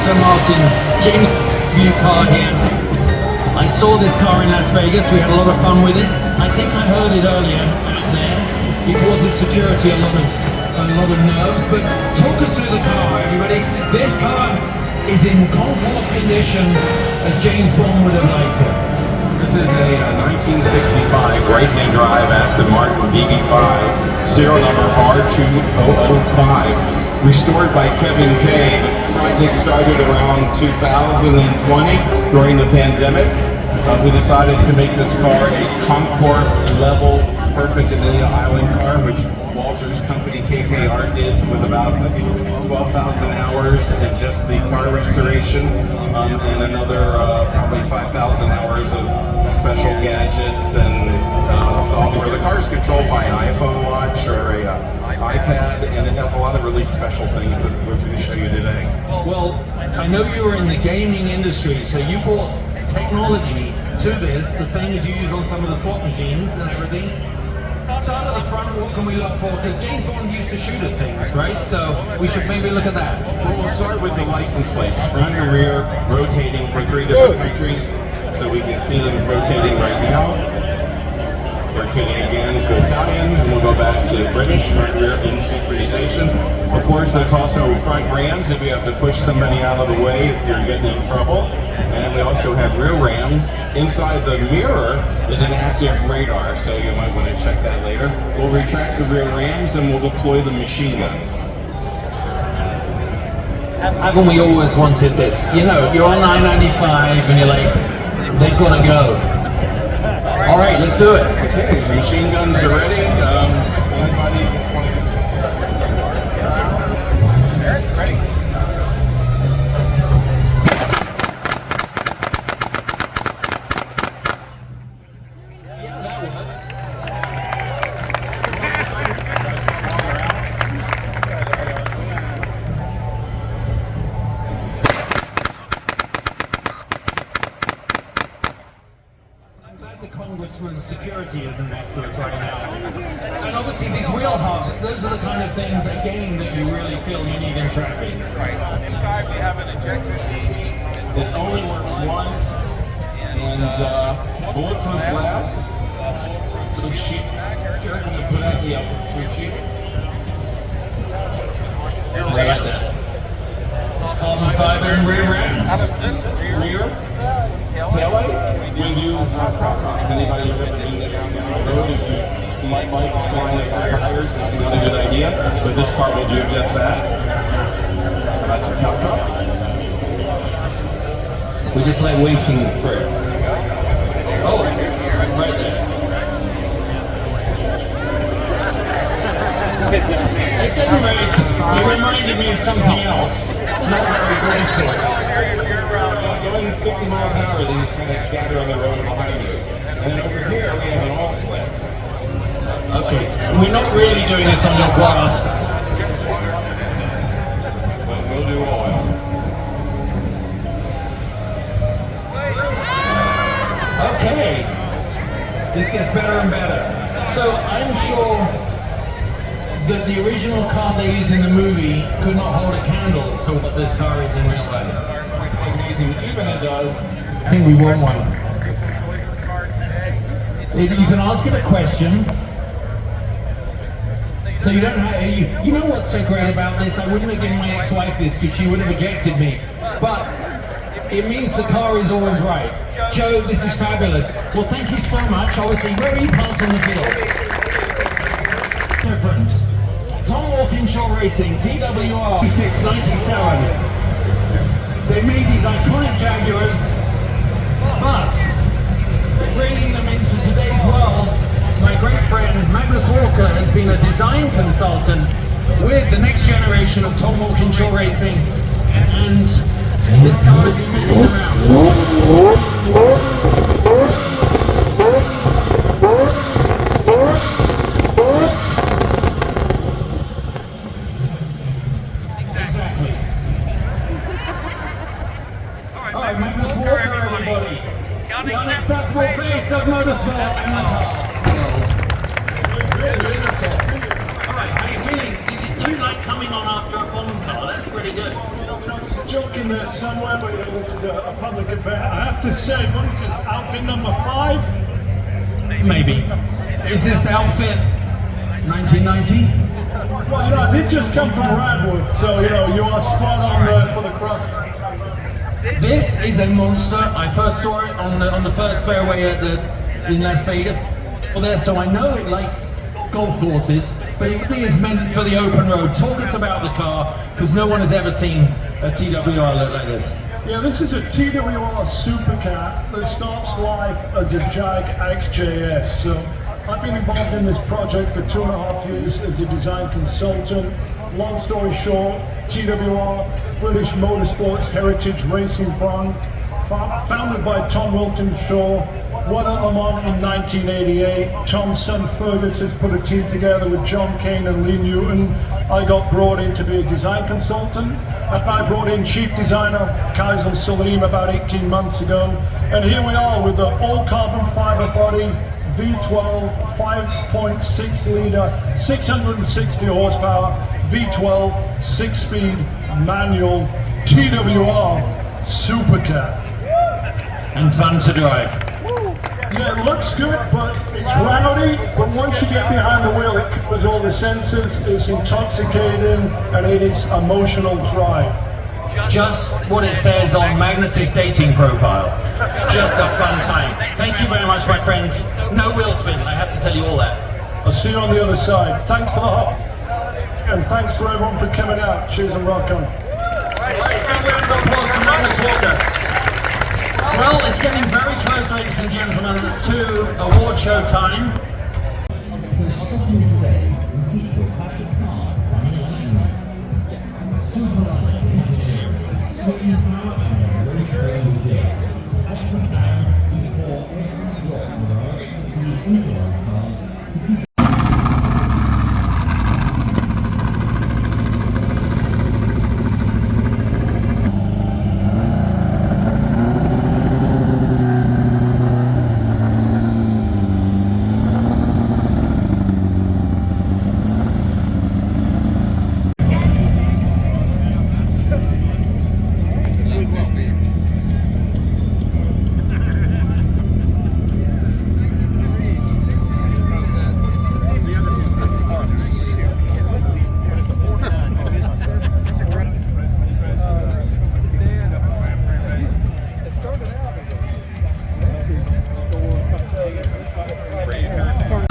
Aston Martin James view car here. I saw this car in Las Vegas, we had a lot of fun with it. I think I heard it earlier out there. It was at security, a lot of nerves, but talk us through the car, everybody. This car is in concours condition as James Bond would have liked it. This is a 1965 right-hand drive Aston Martin BB5, serial number R2005. Restored by Kevin Kay. The project started around 2020 during the pandemic. We decided to make this car a Concours level perfect Amelia Island car, which Walter's company KKR did with about 12,000 hours in just the car restoration, and another probably 5,000 hours of special gadgets and software. The car is controlled by an iPhone watch or a iPad, and it has a lot of really special things that we're going to show you today. Well, I know you were in the gaming industry, so you brought technology to this, the same as you use on some of the slot machines and everything. Start at the front, what can we look for? Because James Bond used to shoot at things, right? So we should maybe look at that. Well, we'll start with the license plates, front and rear, rotating for 3 different countries. So we can see them rotating right now. Rotating again to Italian, and we'll go back to British, front rear in synchronization. Of course, there's also front rams if you have to push somebody out of the way if you're getting in trouble. And we also have rear rams. Inside the mirror is an active radar, so you might want to check that later. We'll retract the rear rams and we'll deploy the machine guns. Haven't we always wanted this? You know, you're on I-95 and you're like, they've got to go. All right, let's do it. Okay, machine guns are ready. Anybody just want to... Eric, ready? Yeah, that works. The Congressman's security isn't next to us right now. And obviously these wheel hubs, those are the kind of things, again, that you really feel you need in traffic. That's right. Inside we have an ejector seat. It only works once, and bulletproof glass, proof sheet. You're going to put out the proof sheet. I like that. Carbon fiber and rear rams. Rear. Taillight. When you crop tops, anybody who's ever been down the road, if you see spikes flying up our tires, that's not a good idea. But this car will do just that. That's our crop tops. We just like waiting for it. Oh, right there. It didn't really, it reminded me of something else. Not very graceful. Going 50 miles an hour, they just kind of scatter on the road behind you. And then over here, we have an oil slip. Okay, we're not really doing this on your grass. But we'll do oil. Okay, this gets better and better. So I'm sure that the original car they used in the movie could not hold a candle to what this car is in real life. Even it does. I think we want one. You can ask it a question. So you don't have, you know what's so great about this? I wouldn't have given my ex-wife this because she would have rejected me. But it means the car is always right. Joe, this is fabulous. Well, thank you so much. Obviously, where are you parked on the field? Difference. Tom Walkinshaw Racing, TWR 697. They made these iconic Jaguars, but bringing them into today's world, my great friend Magnus Walker has been a design consultant with the next generation of Tom Walkinshaw Racing, and this car has been moving around. The unacceptable face of motorsport in the car. Alright, how are you feeling? Do you like coming on after a bomb car? That's pretty good. Joking that there somewhere, but this is a public event. I have to say, what is this, outfit number 5? Maybe. Is this outfit 1990? Well, I did just come from Radwood, so you are spot on for the cross. This is a monster. I first saw it on the first fairway in Las Vegas. Well, there, so I know it likes golf courses, but it really is meant for the open road. Talk us about the car, because no one has ever seen a TWR look like this. Yeah, this is a TWR Super Cat that starts life as a Jag XJS. So I've been involved in this project for 2.5 years as a design consultant. Long story short, TWR, British Motorsports Heritage Racing Brand, founded by Tom Wilkins Shaw, won at Le Mans in 1988. Tom's son Fergus has put a team together with John Kane and Lee Newton. I got brought in to be a design consultant, and I brought in chief designer Kaisel Salim about 18 months ago. And here we are with the all-carbon fiber body, V12, 5.6 litre, 660 horsepower, V12, 6-speed manual TWR Super Cat. And fun to drive. Yeah, it looks good, but it's rowdy. But once you get behind the wheel, it covers all the senses. It's intoxicating, and it is emotional drive. Just what it says on Magnus's dating profile. Just a fun time. Thank you very much, my friend. No wheel spin, I have to tell you all that. I'll see you on the other side. Thanks for the hop. And thanks for everyone for coming out. Cheers and rock on. Well, it's getting very close, ladies and gentlemen, to award show time.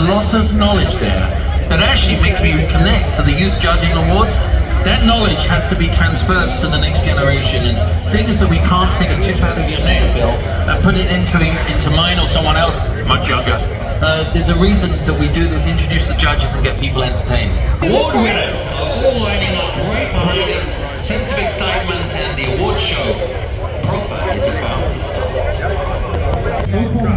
Lots of knowledge there that actually makes me connect to the Youth Judging Awards. That knowledge has to be transferred to the next generation, and seeing as that we can't take a chip out of your neck, Bill, and put it into mine or someone else much younger, there's a reason that we do this, introduce the judges and get people entertained. Award winners are all lining up right behind us, sense of excitement, and the award show proper is about to start.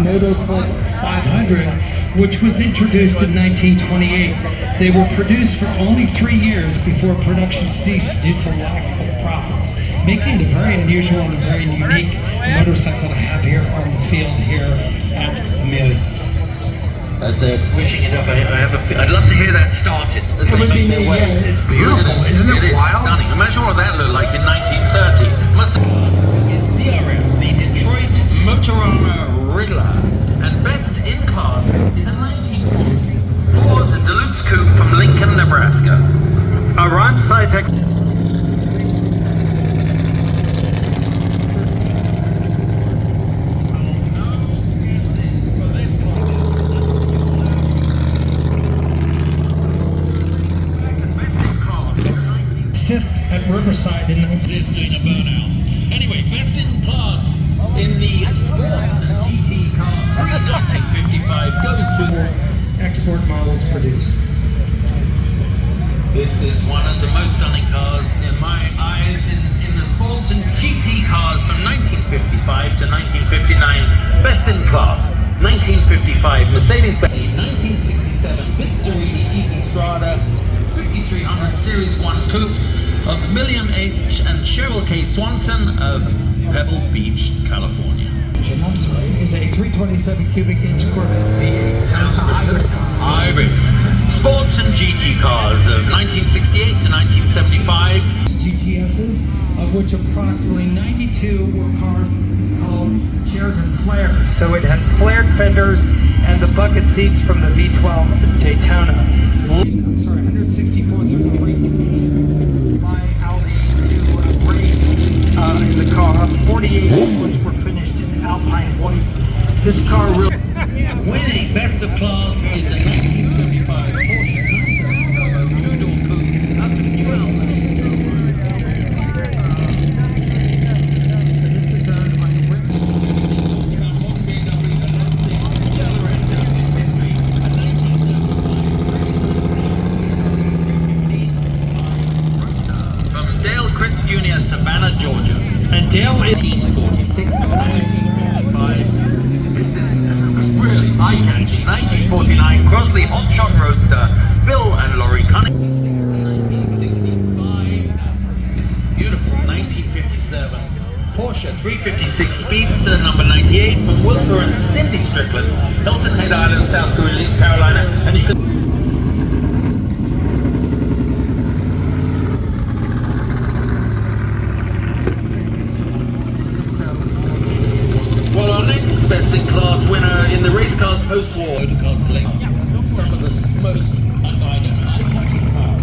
Motoclub 500, which was introduced in 1928. They were produced for only 3 years before production ceased due to lack of profits, making it a very unusual and a very unique motorcycle to have here on the field here at Amelia. As they're pushing it up, I'd love to hear that started as they make their way. It's beautiful, isn't it wild? Stunning. Imagine what that looked like in 1930. It's DRM, the Detroit Motorama Riddler, and best in class is a 1940 Ford Deluxe Coupe from Lincoln, Nebraska. A run size Fifth at Riverside in 19... is doing a burnout. Anyway, best in class in the sports and GT car pre-1955 goes to export models produced. This is one of the most stunning cars in my eyes in the sports and GT cars from 1955 to 1959. Best in class, 1955 Mercedes-Benz, 1967 Pizzerini GT Strada, 5300 Series 1 Coupe of William H. and Cheryl K. Swanson of Pebble Beach, California. I'm sorry, is a 327 cubic inch Corvette V8. Sounds good. Hybrid. Sports and GT cars of 1968 to 1975. GTSs, of which approximately 92 were cars called chairs and flares. So it has flared fenders and the bucket seats from the V12 Daytona. I'm sorry, 164 by Audi to race in the car. 48 which were finished in Alpine white. This car really... Winning best of class is the 1975 Porsche 911 two-door coupe up to 12. This is owned by Ritz. Modern BMW, the other end of its history, a 1975 from Dale Critz Jr., Savannah, Georgia. And Dale is... 1946 to 1955. This is really eye-catching. 1949 Crosley Hotshot Roadster, Bill and Laurie Cunningham. 1965, this beautiful 1957 Porsche 356 Speedster number 98 from Wilbur and Cindy Strickland, Hilton Head Island, South Carolina, and you can... Well, our next best in class winner in the race cars post-war motorcars collection. Some of the most, eye-catching cars.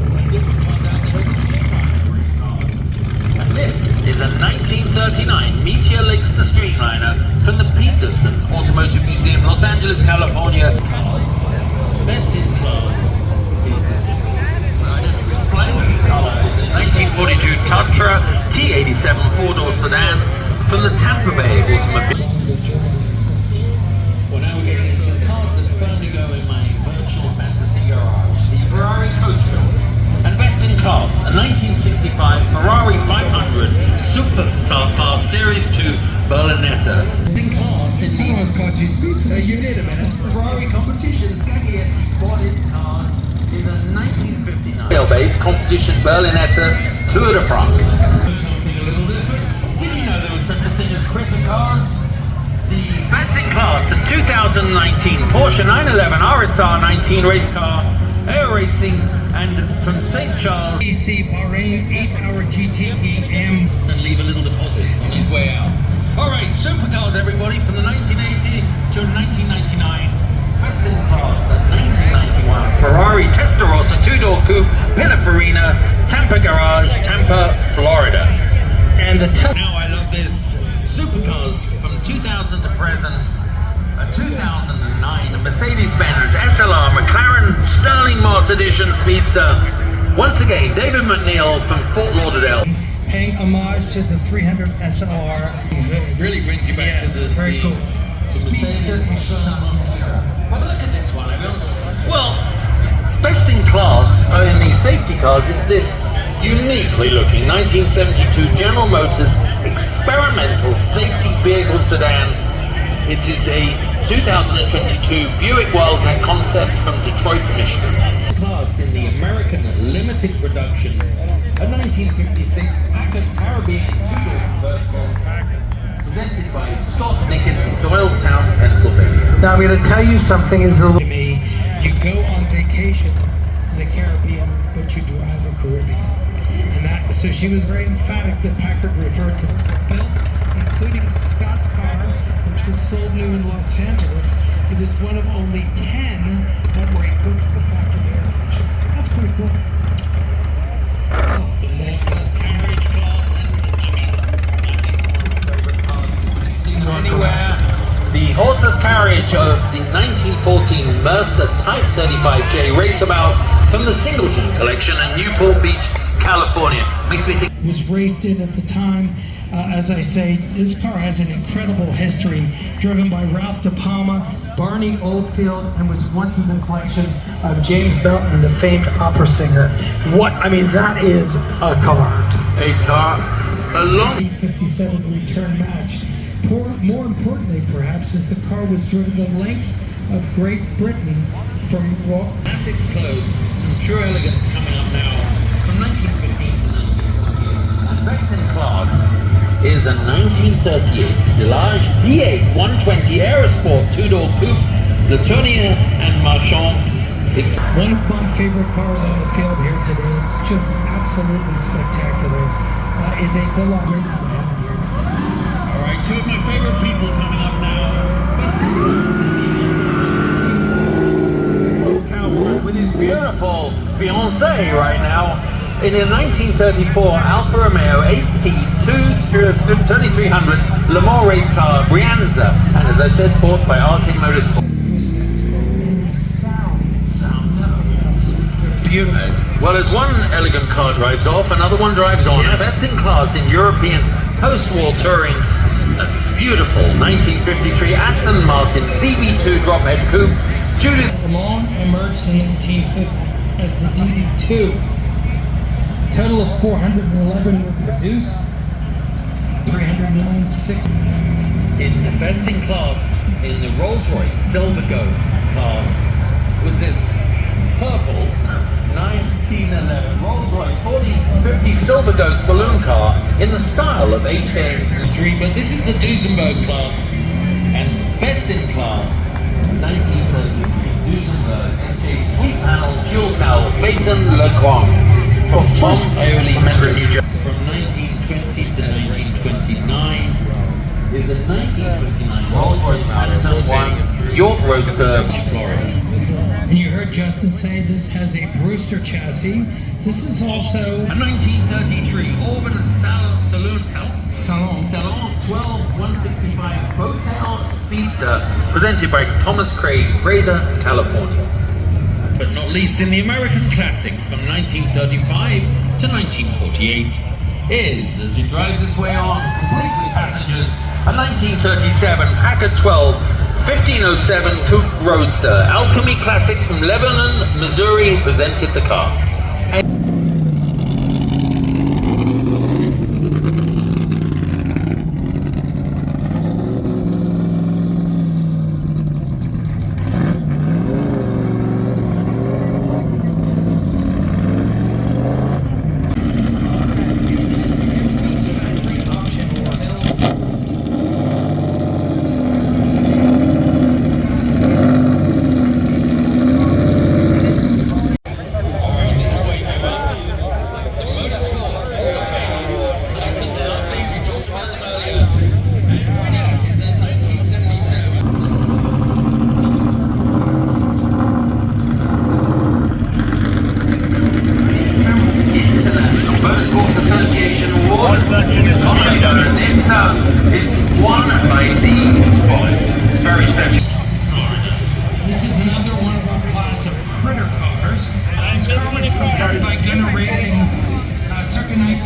And this is a 1939 Meteor Lakes to Streamliner from the Peterson Automotive Museum, Los Angeles, California. Best in class is this, splendid color, 1942 Tatra T87 four-door sedan from the Tampa Bay Automobile. Well, now we're getting into the cars that firmly go in my virtual fantasy garage. The Ferrari Coach Shorts. And best in class, a 1965 Ferrari 500 Super Car Series 2 Berlinetta. In class in the... I almost caught you speechless. You did a minute. Ferrari competition Jaguar bodied car is a 1959 wheelbase competition Berlinetta Tour de France. Something a little different. Did you know there was such a thing as critter cars? The best in class of 2019 Porsche 911 RSR 19 race car, air racing, and from St. Charles. DC Bahrain 8-hour GTE M. And leave a little deposit on his way out. Alright, supercars everybody, from the 1980 to 1999. Best in class at 1991 Ferrari Testarossa 2-door coupe, Pininfarina, Tampa Garage, Tampa, Florida. And the Now I love this. Supercars from 2000 to present. A 2009 Mercedes-Benz SLR McLaren Sterling Moss Edition Speedster. Once again, David McNeil from Fort Lauderdale. paying homage to the 300 SLR. It really brings you back to the very cool. Mercedes. But look at this one, everyone. Well, best in class in the safety cars is this uniquely looking 1972 General Motors experimental safety vehicle sedan. It is a 2022 Buick Wildcat concept from Detroit, Michigan. Class in the American limited production, a 1956 Packard Caribbean presented by Scott Nickens of Doylestown, Pennsylvania. Now I'm going to tell you something is a little... You go on vacation in the Caribbean, but you drive the Caribbean. And that, so she was very emphatic that Packard referred to the built, including Scott's car, which was sold new in Los Angeles. It is one of only 10 that were equipped with factory air conditioning. That's pretty cool. The horseless carriage class, and I mean, favorite cars you've seen them anywhere. The horseless carriage of the 1914 Mercer Type 35J Raceabout from the Singleton Collection in Newport Beach, California. Makes me think. Was raced in at the time. As I say, this car has an incredible history, driven by Ralph De Palma, Barney Oldfield, and was once in the collection of James Belton, the famed opera singer. I mean, that is a car. A car, a long 1957 return match. More importantly, perhaps, is the car was driven the length of Great Britain from classics clothes, True Elegance coming up now, from 1915 to 1928. And best in class is a 1938 Delage D8 120 Aerosport two-door coupe, Latonia and Marchand It's One of my favorite cars on the field here today, it's just absolutely spectacular, is a Philharmonic band here. all right. Two of my favorite people coming up now. Cowboy with his beautiful fiancée right now. In a 1934 Alfa Romeo 8C 2300 Le Mans race car Brianza, and as I said, bought by RK Motorsport. Well, as one elegant car drives off, another one drives on. Yes. Best in class in European post-war touring. A beautiful 1953 Aston Martin DB2 drop-head coupe. Judith Le Mans emerged in 1950 as the DB2. A total of 411 were produced, 309 fixed. in the best in class in the Rolls-Royce Silver Gold class was this purple 1911 Rolls-Royce 4050 Silver Ghost balloon car in the style of HK3, but this is the Duesenberg class, and best in class 1933 Duesenberg SK Sweet Panel Dual Cowl Phaeton Le Grand from Tom Airlie Metro, New Jersey. From 1920 to 1929 is a 1929 Rolls-Royce Phantom 1 York Roadster, Florida. And you heard Justin say this has a Brewster chassis. This is also A 1933 Auburn Salon 12 165 Hotel Speedster presented by Thomas Craig, Prather, California. But not least in the American classics from 1935 to 1948 is, as it drives its way on, complete with passengers, a 1937 Packard 12 1507 Coupe Roadster. Alchemy Classics from Lebanon, Missouri presented the car. This is another one of our class of critter cars. This car was prepared by Gunner Racing circa 19.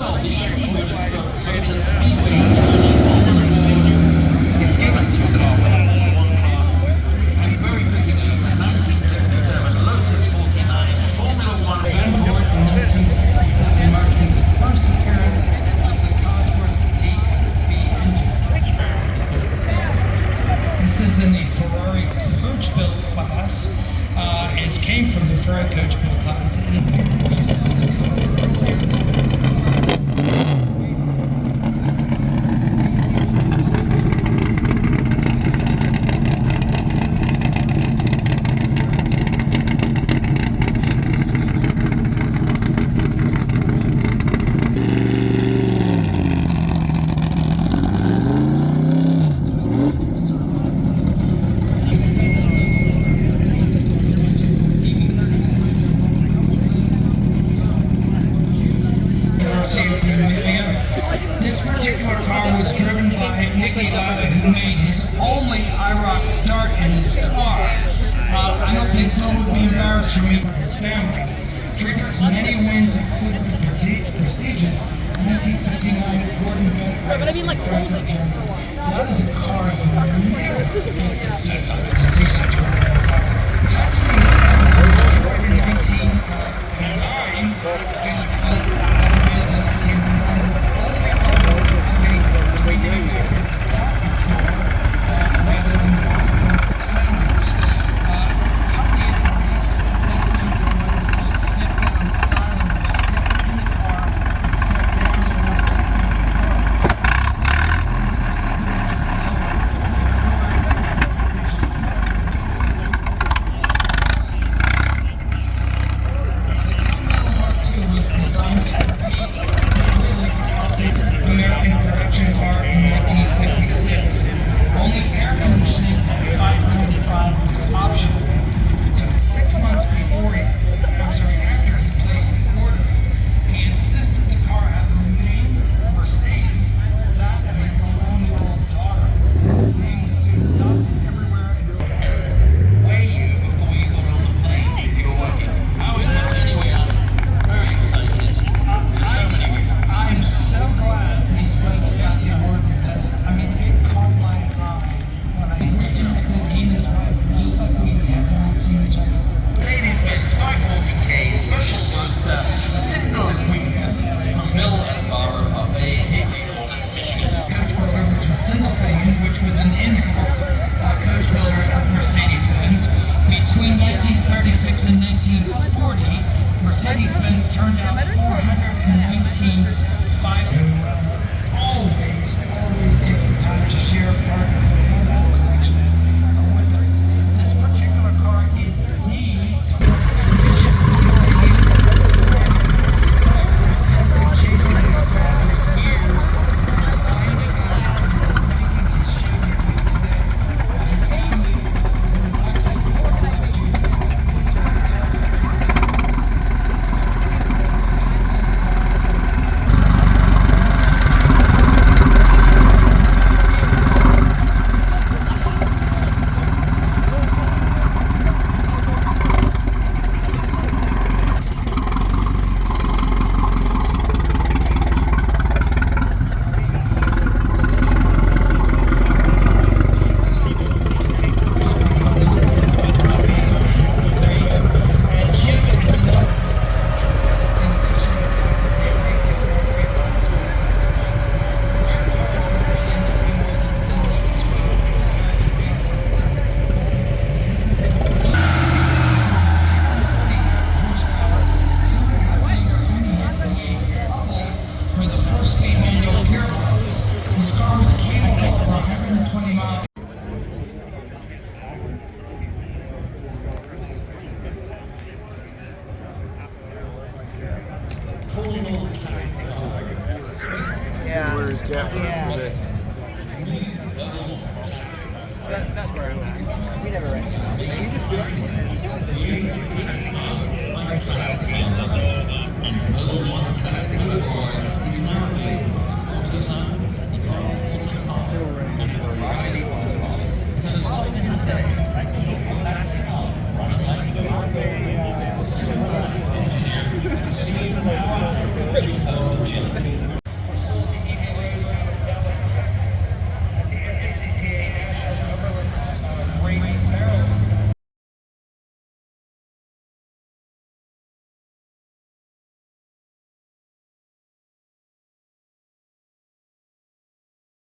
It's given to a car with only one class, and very fittingly, a 1967 Lotus 49 Formula One. Van Voort in 1967 marking the first appearance of the Cosworth DFB engine. This is in the Ferrari coach build class. It came from the Ferrari coach build class. This particular car was driven by Nicky Lauda, who made his only IROC start in this car. I don't think Bill would be embarrassed to meet with his family. Trigger's many wins included the prestigious 1959 Gordon Bennett race in Frankfurt, Germany. That is a car you never get to see such a wonderful car. Hudson was Detroit in 1909. There's a quote that it is in 1909. Mercedes-Benz turned out 419 always take the time to share part of the wonderful collection with us. This particular car is the tradition has been chasing this car for years and finding out he was making his Chevy today. His family was in the backseat of the car with you. This car was capable of 120 miles. Where's Jeff? That's where I went. We never ran. You just do it.